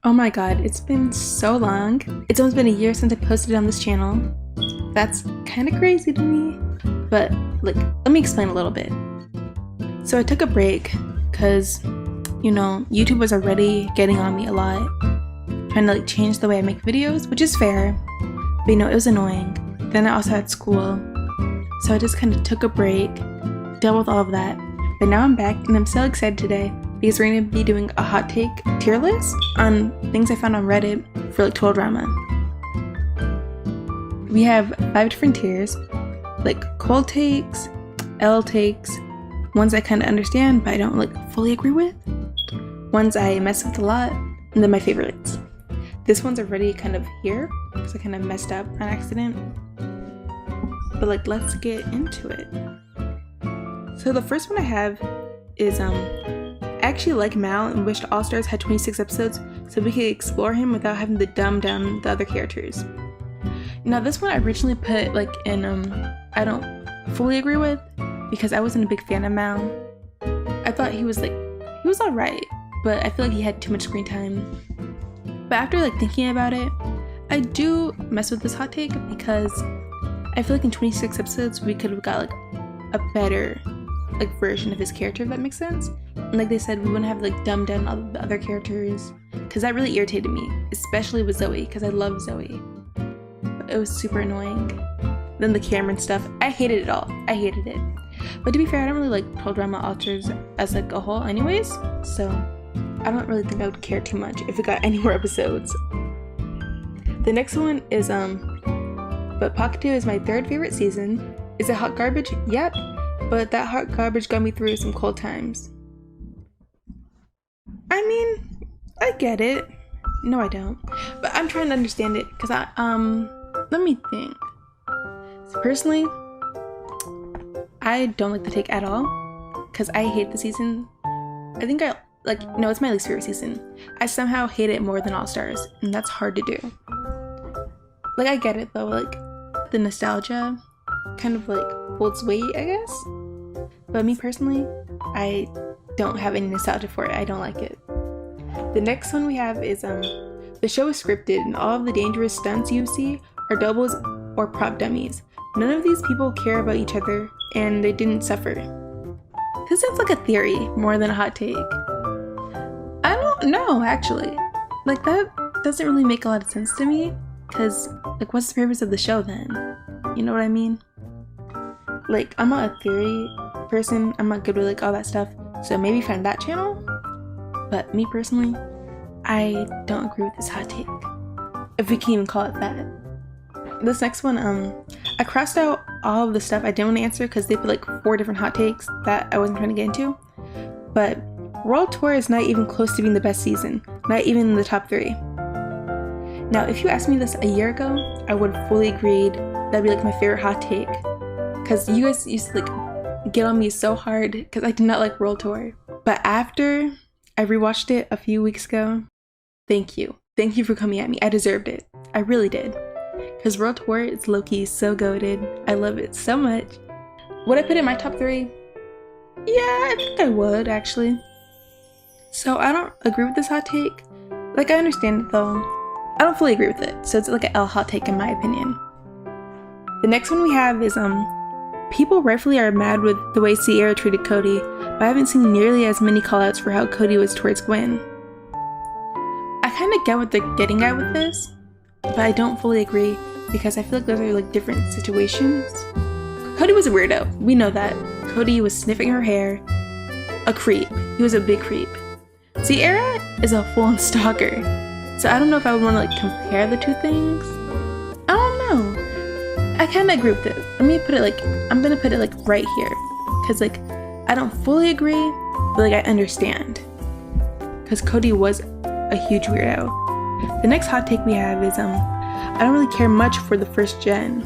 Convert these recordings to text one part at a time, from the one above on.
Oh my god, it's been so long. It's almost been a year since I posted on this channel. That's kind of crazy to me. But, let me explain a little bit. So I took a break because, YouTube was already getting on me a lot. Trying to, change the way I make videos, which is fair. But, it was annoying. Then I also had school. So I just kind of took a break, dealt with all of that. But now I'm back and I'm so excited today because we're going to be doing a hot take tier list on things I found on Reddit for 12 drama. We have 5 different tiers, cold takes, L takes, ones I kind of understand but I don't fully agree with, ones I mess with a lot, and then my favorites. This one's already kind of here because I kind of messed up on accident. But let's get into it. So the first one I have is I actually like Mal and wished All Stars had 26 episodes so we could explore him without having to dumb down the other characters. Now this one I originally put in I don't fully agree with because I wasn't a big fan of Mal. I thought he was alright, but I feel like he had too much screen time. But after thinking about it, I do mess with this hot take because I feel like in 26 episodes we could have got a better version of his character, if that makes sense. And like they said, we wouldn't have dumbed down all the other characters because that really irritated me, especially with Zoe because I love Zoe. But it was super annoying. Then the Cameron stuff, I hated it all. I hated it. But to be fair, I don't really like 12 drama alters as a whole anyways, so I don't really think I would care too much if it got any more episodes. The next one is but Pocket 2 is my 3rd favorite season. Is it hot garbage? Yep. But that hot garbage got me through some cold times. I mean, I get it. No, I don't. But I'm trying to understand it because let me think. So personally, I don't like the take at all because I hate the season. I think no, it's my least favorite season. I somehow hate it more than All Stars, and that's hard to do. I get it though, the nostalgia kind of holds weight, I guess. But me personally, I don't have any nostalgia for it. I don't like it. The next one we have is the show is scripted and all of the dangerous stunts you see are doubles or prop dummies. None of these people care about each other and they didn't suffer. This sounds like a theory more than a hot take. I don't know, actually. That doesn't really make a lot of sense to me because what's the purpose of the show then? You know what I mean? I'm not a theory person. I'm not good with all that stuff. So maybe find that channel. But me personally, I don't agree with this hot take. If we can even call it that. This next one, I crossed out all of the stuff I didn't want to answer because they put 4 different hot takes that I wasn't trying to get into. But World Tour is not even close to being the best season. Not even in the top 3. Now, if you asked me this a year ago, I would have fully agreed that'd be my favorite hot take. Because you guys used to get on me so hard because I did not like World Tour. But after I rewatched it a few weeks ago, thank you. Thank you for coming at me. I deserved it. I really did. Because World Tour is low-key so goated. I love it so much. Would I put it in my top 3? Yeah, I think I would, actually. So I don't agree with this hot take. I understand it though. I don't fully agree with it. So it's an L hot take in my opinion. The next one we have is people rightfully are mad with the way Sierra treated Cody, but I haven't seen nearly as many callouts for how Cody was towards Gwen. I kind of get what they're getting at with this, but I don't fully agree because I feel those are different situations. Cody was a weirdo, we know that. Cody was sniffing her hair. A creep. He was a big creep. Sierra is a full-on stalker, so I don't know if I would want to compare the two things. I don't know. I kind of agree with it. Let me put it I'm gonna put it right here because I don't fully agree, but I understand because Cody was a huge weirdo. The next hot take we have is I don't really care much for the first gen.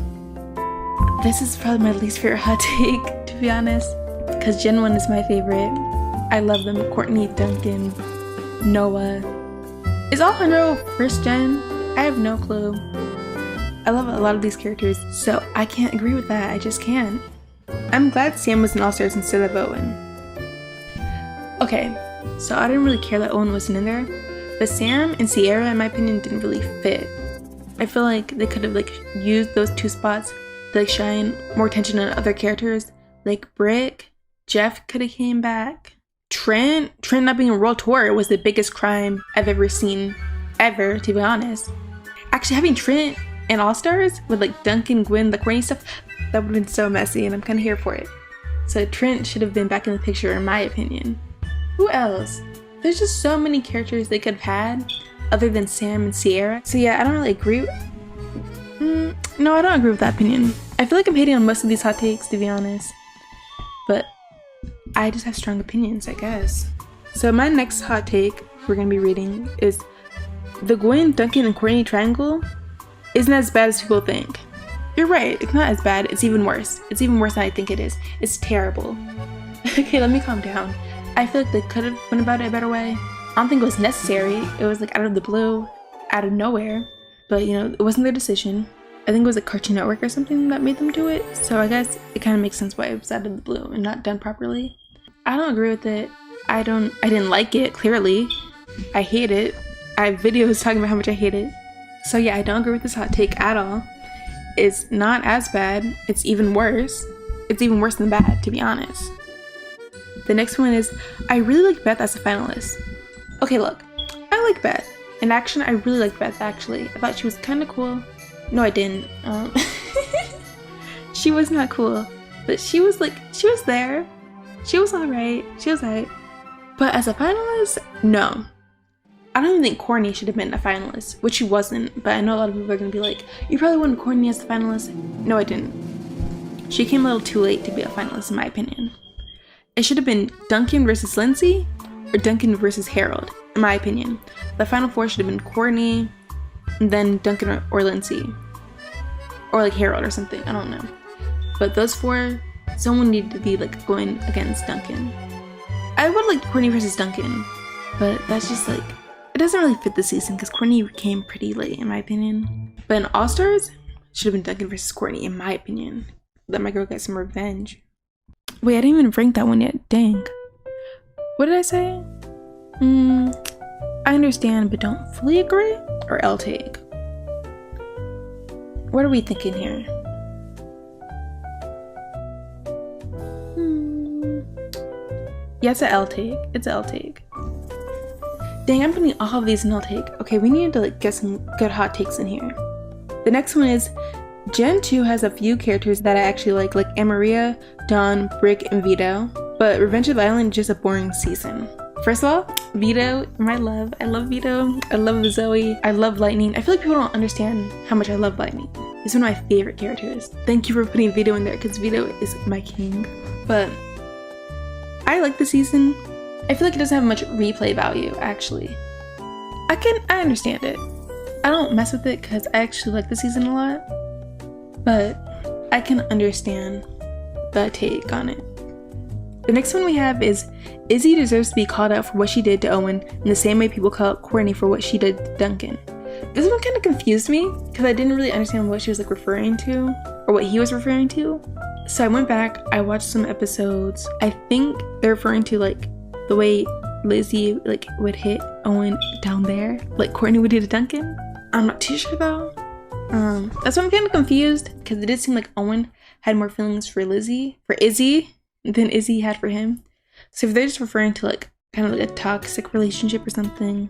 This is probably my least favorite hot take, to be honest, because Gen 1 is my favorite. I love them. Courtney, Duncan, Noah. Is Alejandro first gen? I have no clue. I love a lot of these characters, so I can't agree with that. I just can't. I'm glad Sam was in All Stars instead of Owen. Okay, so I didn't really care that Owen wasn't in there, But Sam and Sierra, in my opinion, didn't really fit. I feel like they could have like used those 2 spots to like shine more attention on other characters, like Brick. Jeff could have came back. Trent not being a World Tour was the biggest crime I've ever seen, ever, to be honest. Actually, having Trent and All Stars with like Duncan, Gwen, the corny stuff, that would have been so messy, and I'm kind of here for it. So Trent should have been back in the picture, in my opinion. Who else? There's just so many characters they could have had other than Sam and Sierra. So yeah, I don't really agree. No, I don't agree with that opinion. I feel like I'm hating on most of these hot takes, to be honest. But I just have strong opinions, I guess. So my next hot take we're gonna be reading is the Gwen, Duncan, and Courtney triangle isn't as bad as people think. You're right, it's not as bad, it's even worse. It's even worse than I think it is. It's terrible. Okay, let me calm down. I feel like they could have went about it a better way. I don't think it was necessary. It was like out of the blue, out of nowhere. But you know, it wasn't their decision. I think it was a Cartoon Network or something that made them do it. So I guess it kind of makes sense why it was out of the blue and not done properly. I don't agree with it. I didn't like it, clearly. I hate it. I have videos talking about how much I hate it. So yeah, I don't agree with this hot take at all. It's not as bad. It's even worse. It's even worse than bad, to be honest. The next one is, I really like Beth as a finalist. Okay, look, I like Beth. In action, I really like Beth, actually. I thought she was kind of cool. No, I didn't. She was not cool. But she was there. She was alright. But as a finalist, no. I don't even think Courtney should have been a finalist, which she wasn't, but I know a lot of people are going to be like, you probably wanted Courtney as the finalist. No, I didn't. She came a little too late to be a finalist, in my opinion. It should have been Duncan versus Lindsay, or Duncan versus Harold, in my opinion. The final 4 should have been Courtney, and then Duncan or Lindsay. Or like Harold or something, I don't know. But those 4, someone needed to be like going against Duncan. I would like Courtney versus Duncan, but that's just like, it doesn't really fit the season because Courtney came pretty late, in my opinion. But in All Stars, should have been Duncan versus Courtney, in my opinion. Let my girl get some revenge. Wait, I didn't even rank that one yet. Dang. What did I say? I understand, but don't fully agree? Or L take? What are we thinking here? Yeah, it's an L take. It's an L take. Dang, I'm putting all of these in L take. Okay, we need to like get some good hot takes in here. The next one is Gen 2 has a few characters that I actually like Amaria, Dawn, Brick, and Vito. But Revenge of the Island is just a boring season. First of all, Vito, my love. I love Vito. I love Zoe. I love Lightning. I feel like people don't understand how much I love Lightning. He's one of my favorite characters. Thank you for putting Vito in there because Vito is my king. But I like the season. I feel like it doesn't have much replay value, actually. I understand it. I don't mess with it because I actually like the season a lot. But I can understand the take on it. The next one we have is Izzy deserves to be called out for what she did to Owen in the same way people call out Courtney for what she did to Duncan. This one kind of confused me because I didn't really understand what she was like referring to or what he was referring to. So I went back, I watched some episodes. I think they're referring to like the way Lizzie like would hit Owen down there, like Courtney would do to Duncan. I'm not too sure though. That's why I'm kind of confused because it did seem like Owen had more feelings for Izzy than Izzy had for him. So if they're just referring to like kind of like a toxic relationship or something,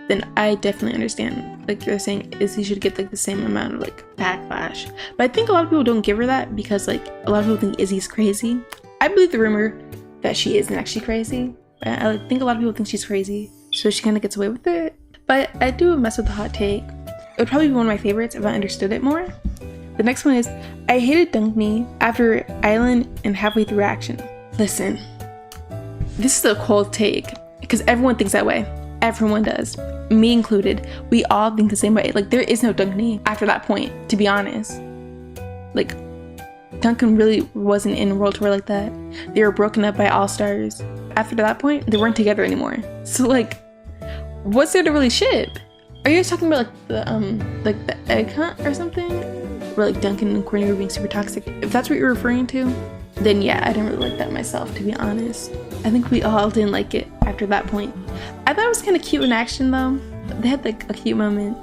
then I definitely understand. Like they're saying Izzy should get like the same amount of like backlash. But I think a lot of people don't give her that because like a lot of people think Izzy's crazy. I believe the rumor that she isn't actually crazy. I think a lot of people think she's crazy, so she kind of gets away with it. But I do mess with the hot take. It would probably be one of my favorites if I understood it more. The next one is, I hated Dunkney after Island and halfway through action. Listen, this is a cold take because everyone thinks that way. Everyone does, me included. We all think the same way. Like there is no Dunkney after that point, to be honest. Like Duncan really wasn't in World Tour like that. They were broken up by All Stars. After that point, they weren't together anymore. So like, what's there to really ship? Are you guys talking about like the egg hunt or something? Where like Duncan and Courtney were being super toxic? If that's what you're referring to, then yeah, I didn't really like that myself, to be honest. I think we all didn't like it after that point. I thought it was kind of cute in action though. They had like a cute moment.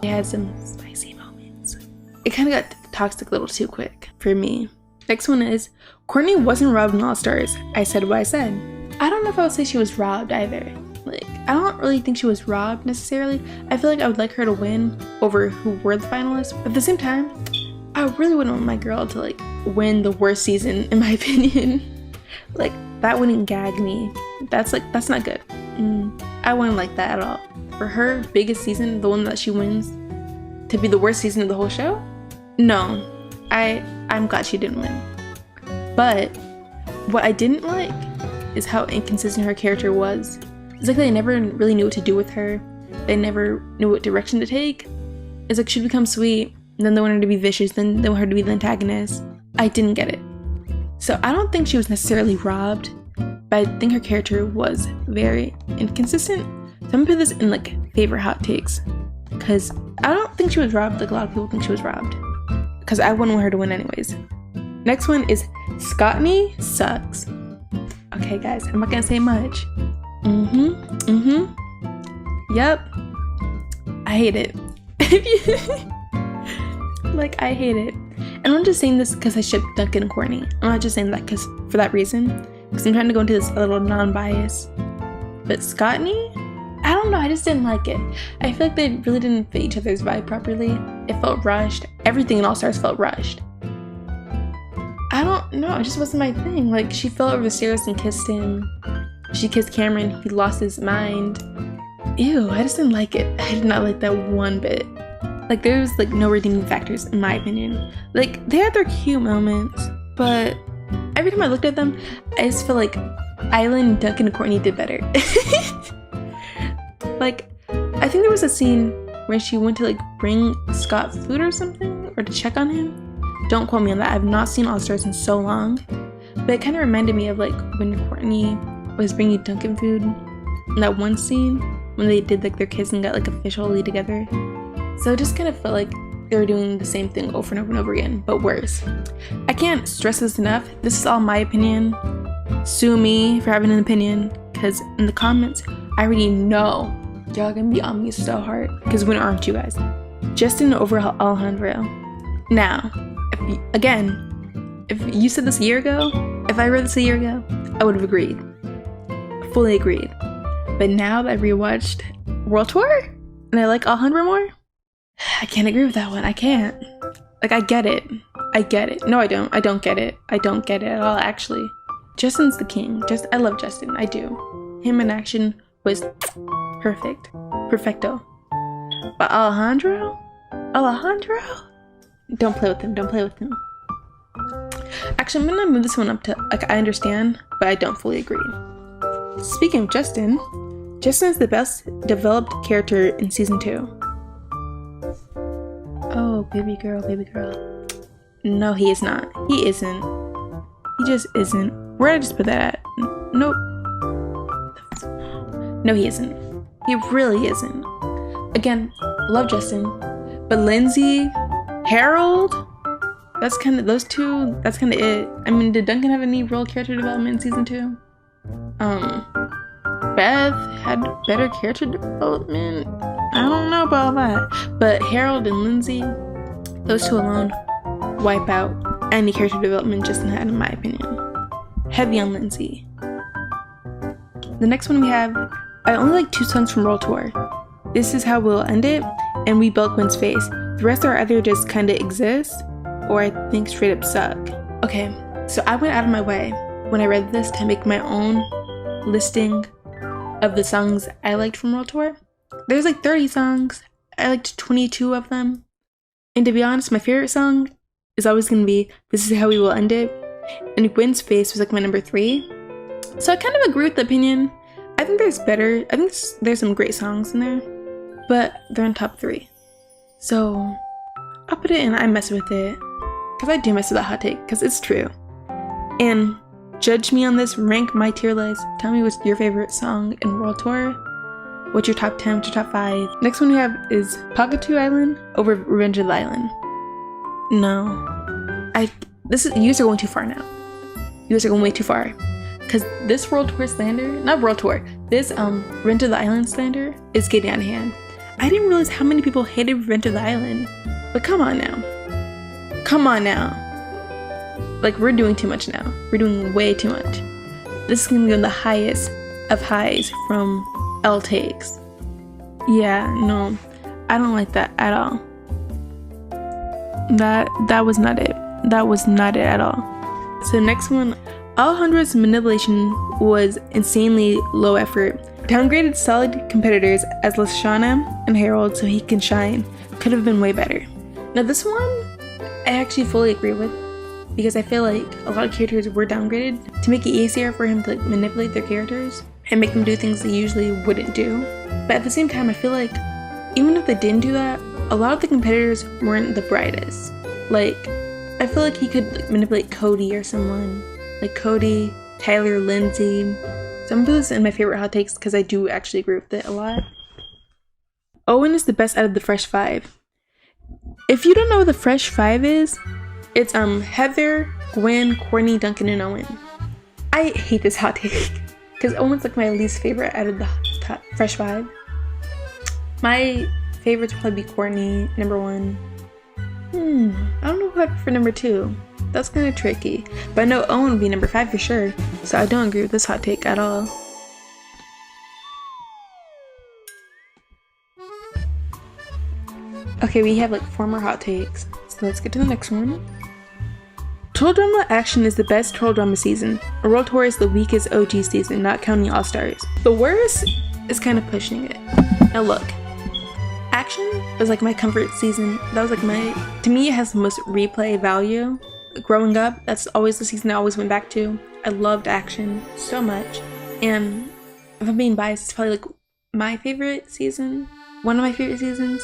They had some spicy moments. It kind of got toxic a little too quick for me. Next one is, Courtney wasn't robbed in All Stars. I said what I said. I don't know if I would say she was robbed either. Like, I don't really think she was robbed necessarily. I feel like I would like her to win over who were the finalists. But at the same time, I really wouldn't want my girl to like win the worst season in my opinion. Like, that wouldn't gag me. That's not good. I wouldn't like that at all. For her biggest season, the one that she wins, to be the worst season of the whole show? No. I'm glad she didn't win. But what I didn't like is how inconsistent her character was. It's like they never really knew what to do with her. They never knew what direction to take. It's like she'd become sweet, then they want her to be vicious, then they want her to be the antagonist. I didn't get it. So I don't think she was necessarily robbed, but I think her character was very inconsistent. So I'm gonna put this in like favorite hot takes, because I don't think she was robbed like a lot of people think she was robbed, because I wouldn't want her to win anyways. Next one is Scottney sucks. Okay guys, I'm not gonna say much. Yep. I hate it. Like, I hate it. And I'm not just saying this because I ship Duncan and Courtney. I'm not just saying that for that reason. Because I'm trying to go into this a little non-bias. But Scottney? I don't know, I just didn't like it. I feel like they really didn't fit each other's vibe properly. It felt rushed. Everything in All Stars felt rushed. I don't know, it just wasn't my thing. Like, she fell over the stairs and kissed him. She kissed Cameron, he lost his mind. Ew, I just didn't like it. I did not like that one bit. Like, there was like no redeeming factors in my opinion. Like, they had their cute moments, but every time I looked at them, I just feel like Island, Duncan, and Courtney did better. Like, I think there was a scene where she went to like bring Scott food or something, or to check on him. Don't quote me on that. I've not seen All Stars in so long, but it kind of reminded me of like when Courtney was bringing Duncan food in that one scene when they did like their kiss and got like officially together. So it just kind of felt like they were doing the same thing over and over and over again, but worse. I can't stress this enough. This is all my opinion. Sue me for having an opinion, because in the comments, I already know y'all gonna be on me so hard, because when aren't you guys? Justin over Alejandro. Now, if you said this a year ago, if I read this a year ago, I would have agreed. Fully agreed. But now that I rewatched World Tour and I like Alejandro more, I can't agree with that one. I can't. Like, I get it. No, I don't. I don't get it. I don't get it at all, actually. Justin's the king. I love Justin. I do. Him in action was perfect. Perfecto. But Alejandro? Don't play with him. Actually, I'm gonna move this one up to, like, I understand, but I don't fully agree. Speaking of Justin is the best developed character in season 2. Oh, baby girl. No, he is not. He isn't. He just isn't. Where did I just put that at? Nope. No, he isn't. He really isn't. Again, love Justin. But Lindsay, Harold, that's kind of it. I mean, did Duncan have any real character development in season 2? Beth had better character development. I don't know about all that. But Harold and Lindsay, those two alone wipe out any character development Justin had, in my opinion. Heavy on Lindsay. The next one we have, I only like 2 songs from World Tour. This Is How We'll End It, and We Built Gwen's Face. The rest are either just kinda exist, or I think straight up suck. Okay, so I went out of my way when I read this to make my own listing of the songs I liked from World Tour. There's like 30 songs. I liked 22 of them. And to be honest, my favorite song is always gonna be This Is How We Will End It. And Gwen's Face was like my number 3. So I kind of agree with the opinion. I think there's some great songs in there, but they're in top 3. So I'll put it in I mess with it, because I do mess with that hot take, because it's true. And judge me on this, rank my tier list. Tell me what's your favorite song in World Tour. What's your top 10, what's your top 5? Next one we have is Pagatu Island over Revenge of the Island. No. You guys are going too far now. You guys are going way too far. because this World Tour slander, not World Tour, this Rent of the Island slander is getting out of hand. I didn't realize how many people hated Rent of the Island, but come on now. Come on now. Like, we're doing too much now. We're doing way too much. This is gonna be on the highest of highs from L takes. Yeah, no, I don't like that at all. That was not it. That was not it at all. So next one, Alejandra's manipulation was insanely low effort. Downgraded solid competitors as Lashana and Harold so he can shine. Could have been way better. Now this one, I actually fully agree with, because I feel like a lot of characters were downgraded to make it easier for him to like, manipulate their characters and make them do things they usually wouldn't do. But at the same time, I feel like even if they didn't do that, a lot of the competitors weren't the brightest. Like, I feel like he could like, manipulate Cody or someone. Like Cody, Tyler, Lindsay. Some of those in my favorite hot takes because I do actually agree with it a lot. Owen is the best out of the Fresh Five. If you don't know what the Fresh Five is, it's Heather, Gwen, Courtney, Duncan, and Owen. I hate this hot take because Owen's like my least favorite out of the top Fresh Five. My favorites would probably be Courtney, number 1. I don't know who I'd prefer number 2. That's kind of tricky. But I know Owen would be number 5 for sure, so I don't agree with this hot take at all. Okay, we have like 4 more hot takes, so let's get to the next one. Total Drama Action is the best Total Drama season. A World Tour is the weakest OG season, not counting All Stars. The worst is kind of pushing it. Now look, Action was like my comfort season. That was like to me it has the most replay value. Growing up, that's always the season I always went back to. I loved Action so much. And if I'm being biased, it's probably like my favorite season. One of my favorite seasons.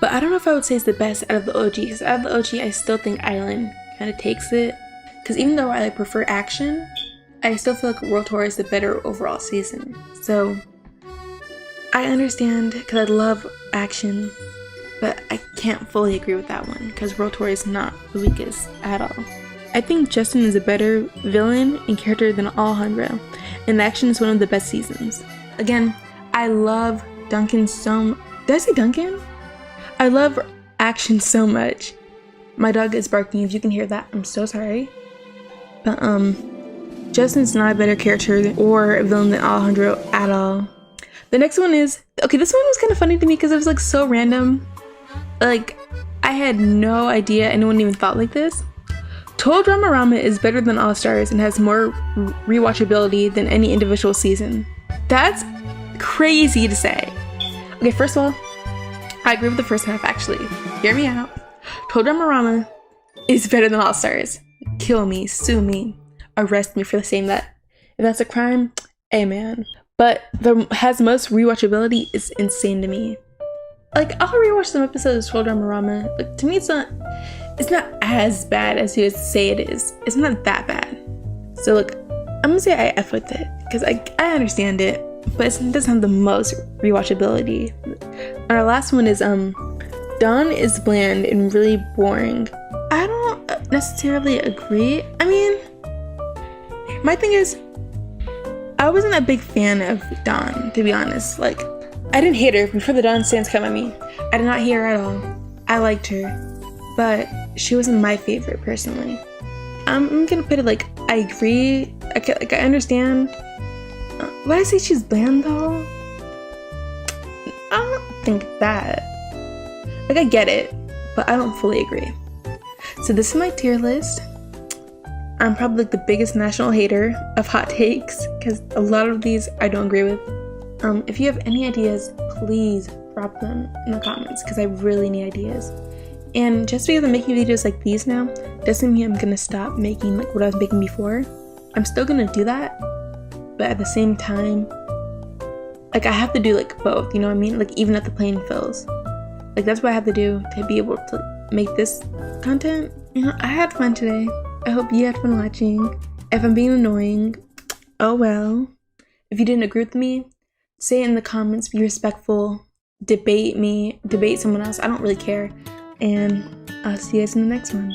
But I don't know if I would say it's the best out of the OG. Because out of the OG, I still think Island kind of takes it. Because even though I prefer Action, I still feel like World Tour is the better overall season. So I understand because I love Action, but I can't fully agree with that one because World Tour is not the weakest at all. I think Justin is a better villain and character than Alejandra, and Action is one of the best seasons. Again, I love Duncan so Did I say Duncan? I love Action so much. My dog is barking, if you can hear that, I'm so sorry. But Justin's not a better character or villain than Alejandro at all. The next one is, okay, this one was kind of funny to me because it was like so random. Like, I had no idea anyone even thought like this. Total Dramarama is better than All Stars and has more rewatchability than any individual season. That's crazy to say. Okay, first of all, I agree with the first half actually. Hear me out. Total Dramarama is better than All Stars. Kill me, sue me, arrest me for saying that. If that's a crime, amen. But the has most rewatchability is insane to me. Like, I'll rewatch some episodes of Total Dramarama. Like, to me, it's not as bad as you say it is. It's not that bad. So, look, I'm gonna say I F with it because I understand it, but it doesn't have the most rewatchability. And our last one is Dawn is bland and really boring. I don't necessarily agree. I mean, my thing is, I wasn't a big fan of Dawn, to be honest. Like, I didn't hate her before the Dawn stands come at me. I did not hate her at all. I liked her, but she wasn't my favorite personally. I'm gonna put it like, I agree. I understand. Why did I say she's bland though? I don't think that. Like, I get it, but I don't fully agree. So this is my tier list. I'm probably like the biggest national hater of hot takes because a lot of these I don't agree with. If you have any ideas, please drop them in the comments because I really need ideas. And just because I'm making videos like these now doesn't mean I'm gonna stop making like what I was making before. I'm still gonna do that, but at the same time, like I have to do like both, you know what I mean? Like even if the plane fills. Like that's what I have to do to be able to make this content. You know, I had fun today. I hope you had fun watching. If I'm being annoying, oh well. If you didn't agree with me, say it in the comments, be respectful, debate me, debate someone else. I don't really care. And I'll see you guys in the next one.